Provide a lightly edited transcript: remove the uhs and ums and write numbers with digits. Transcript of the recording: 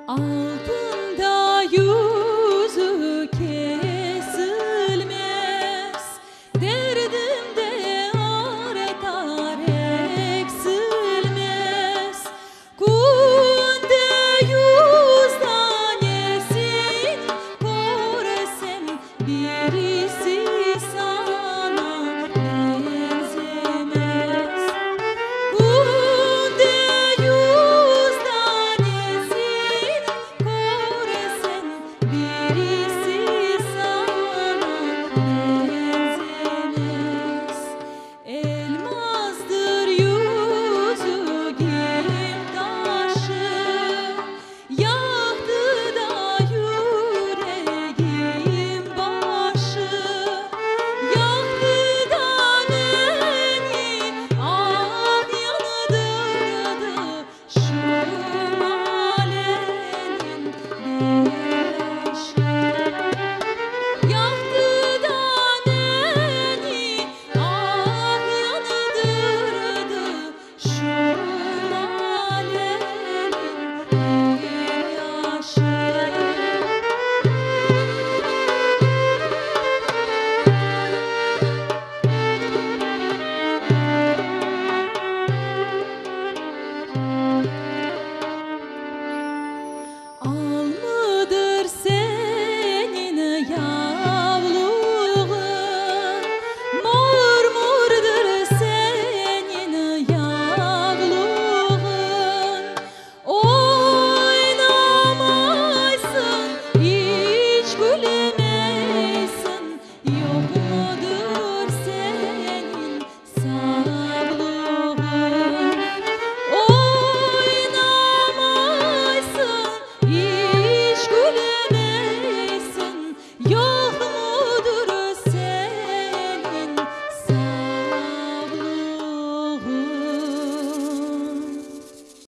Altında yüzü kesilmez, derdimde artar eksilmez. Kunde yüz tanesin korsem, birisi sana benzemez. Kunde yüz tanesin korsem, birisi sana benzemez. Elmazdır yüzü gim taşı, yaktı da yüreğim başı. Yaktı da beni, ah yandırdı şu alemin